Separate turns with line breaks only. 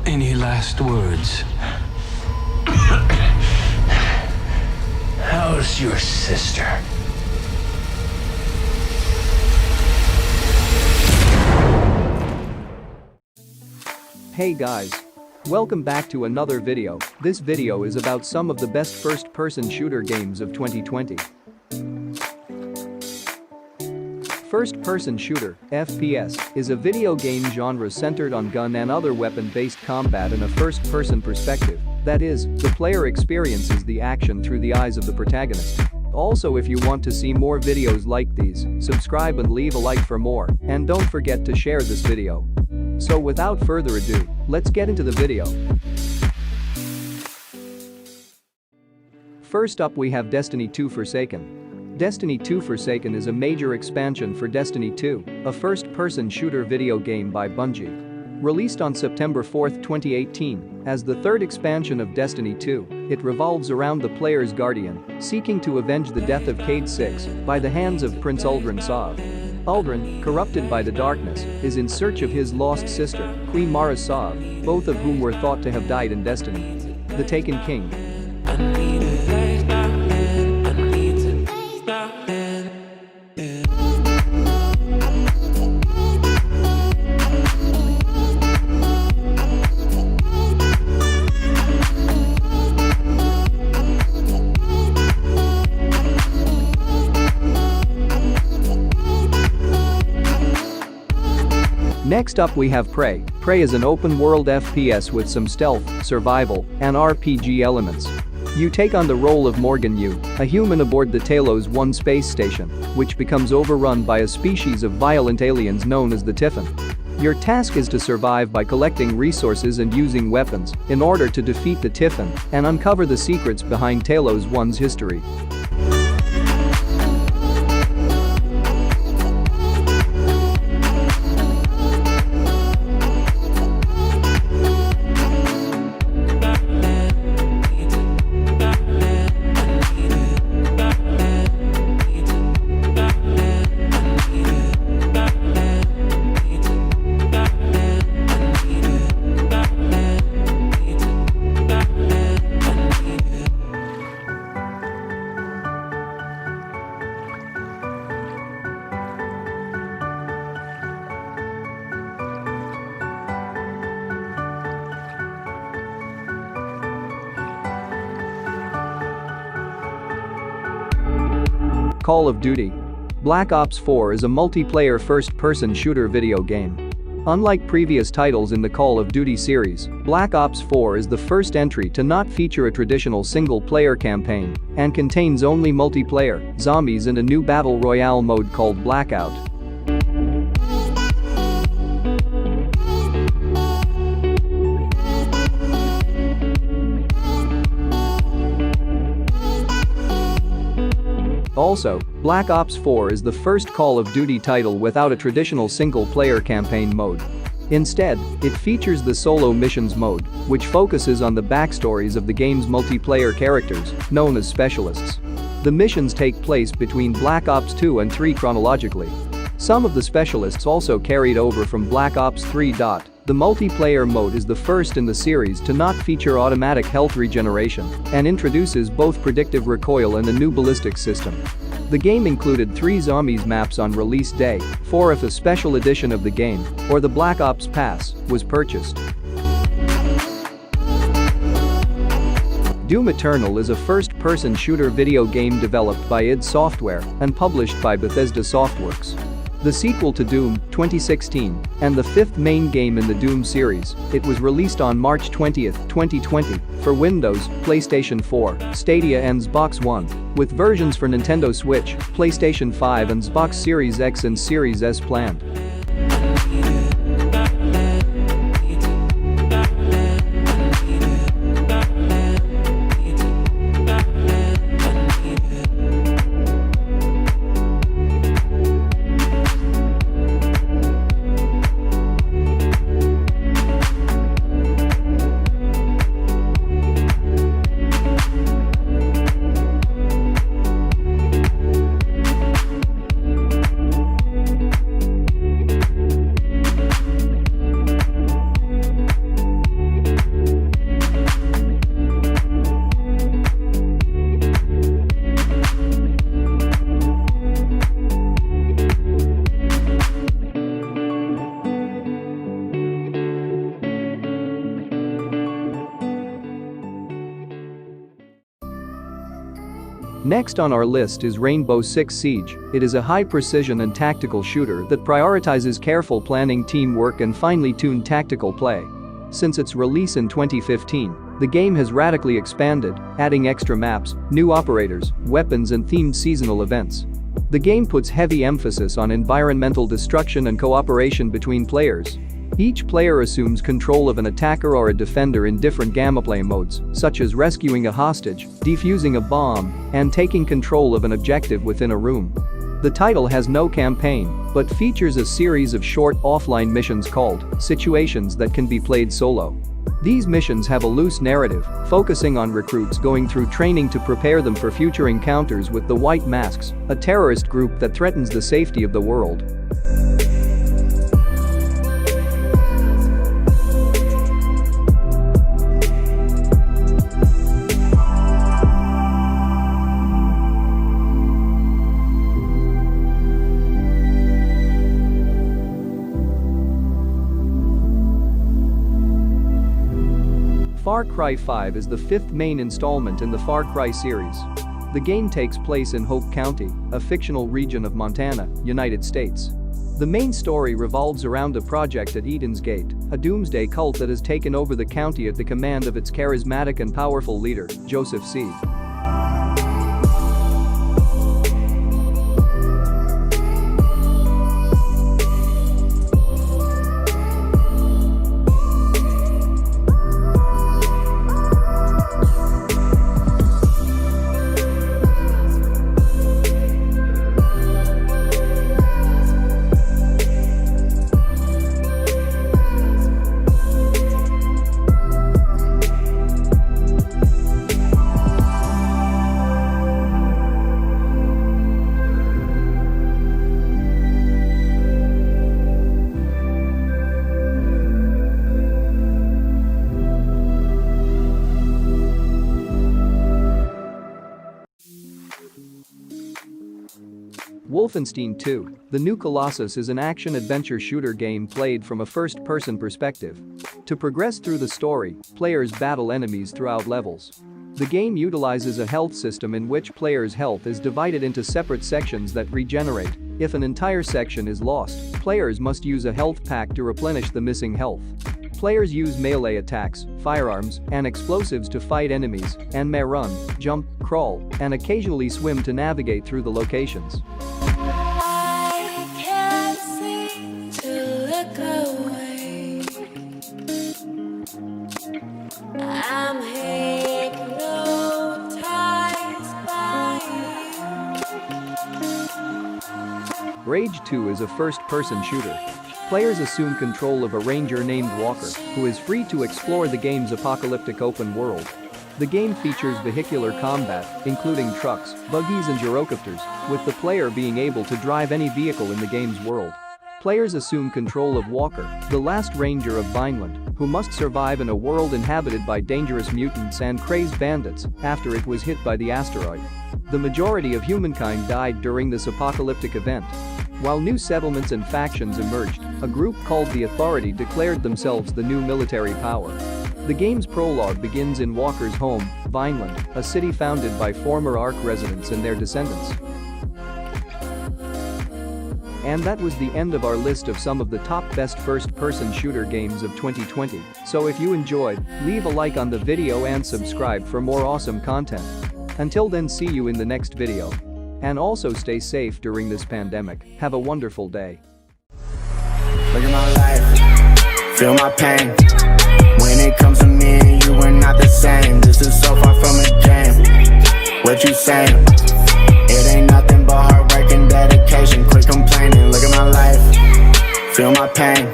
Any last words?
How's your sister?
Hey guys. Welcome back to another video. This video is about some of the best first-person shooter games of 2020. First-person shooter, FPS, is a video game genre centered on gun and other weapon-based combat in a first-person perspective. That is, the player experiences the action through the eyes of the protagonist. Also, if you want to see more videos like these, subscribe and leave a like for more, and don't forget to share this video. So without further ado, let's get into the video. First up we have Destiny 2 Forsaken. Destiny 2 Forsaken is a major expansion for Destiny 2, a first-person shooter video game by Bungie. Released on September 4, 2018, as the third expansion of Destiny 2, it revolves around the player's guardian, seeking to avenge the death of Cayde 6 by the hands of Prince Uldren Sov. Uldren, corrupted by the darkness, is in search of his lost sister, Queen Mara Sov, both of whom were thought to have died in Destiny. The Taken King. Next up we have Prey. Prey is an open-world FPS with some stealth, survival, and RPG elements. You take on the role of Morgan Yu, a human aboard the Talos 1 space station, which becomes overrun by a species of violent aliens known as the Typhon. Your task is to survive by collecting resources and using weapons in order to defeat the Typhon and uncover the secrets behind Talos 1's history. Call of Duty. Black Ops 4 is a multiplayer first-person shooter video game. Unlike previous titles in the Call of Duty series, Black Ops 4 is the first entry to not feature a traditional single-player campaign and contains only multiplayer, zombies and a new battle royale mode called Blackout. Also, Black Ops 4 is the first Call of Duty title without a traditional single-player campaign mode. Instead, it features the Solo Missions mode, which focuses on the backstories of the game's multiplayer characters, known as specialists. The missions take place between Black Ops 2 and 3 chronologically. Some of the specialists also carried over from Black Ops 3. The multiplayer mode is the first in the series to not feature automatic health regeneration and introduces both predictive recoil and a new ballistics system. The game included 3 zombies maps on release day, 4 if a special edition of the game, or the Black Ops Pass, was purchased. Doom Eternal is a first-person shooter video game developed by id Software and published by Bethesda Softworks. The sequel to Doom, 2016, and the 5th main game in the Doom series, it was released on March 20, 2020, for Windows, PlayStation 4, Stadia and Xbox One, with versions for Nintendo Switch, PlayStation 5 and Xbox Series X and Series S planned. Next on our list is Rainbow Six Siege. It is a high-precision and tactical shooter that prioritizes careful planning, teamwork, and finely tuned tactical play. Since its release in 2015, the game has radically expanded, adding extra maps, new operators, weapons, and themed seasonal events. The game puts heavy emphasis on environmental destruction and cooperation between players. Each player assumes control of an attacker or a defender in different gameplay modes, such as rescuing a hostage, defusing a bomb, and taking control of an objective within a room. The title has no campaign, but features a series of short offline missions called situations that can be played solo. These missions have a loose narrative, focusing on recruits going through training to prepare them for future encounters with the White Masks, a terrorist group that threatens the safety of the world. FarCry 5 is the fifth main installment in the FarCry series. The game takes place in Hope County, a fictional region of Montana, United States. The main story revolves around a project at Eden's Gate, a doomsday cult that has taken over the county at the command of its charismatic and powerful leader, Joseph C. Wolfenstein II, the new Colossus, is an action-adventure shooter game played from a first-person perspective. To progress through the story, players battle enemies throughout levels. The game utilizes a health system in which players' health is divided into separate sections that regenerate. If an entire section is lost, players must use a health pack to replenish the missing health. Players use melee attacks, firearms, and explosives to fight enemies, and may run, jump, crawl, and occasionally swim to navigate through the locations.
I can't seem to look away. I'm hypnotized by you.
Rage 2 is a first-person shooter. Players assume control of a ranger named Walker, who is free to explore the game's apocalyptic open world. The game features vehicular combat, including trucks, buggies, and gyrocopters, with the player being able to drive any vehicle in the game's world. Players assume control of Walker, the last ranger of Vineland, who must survive in a world inhabited by dangerous mutants and crazed bandits after it was hit by the asteroid. The majority of humankind died during this apocalyptic event. While new settlements and factions emerged, a group called the Authority declared themselves the new military power. The game's prologue begins in Walker's home, Vineland, a city founded by former Ark residents and their descendants. And that was the end of our list of some of the top best first-person shooter games of 2020. So if you enjoyed, leave a like on the video and subscribe for more awesome content. Until then, see you in the next video. And also stay safe during this pandemic. Have a wonderful day.
Look at my life, feel my pain. When it comes to me and you, we're not the same. This is so far from a game. What you saying? It ain't nothing but hard work and dedication. Quit complaining, look at my life, feel my pain.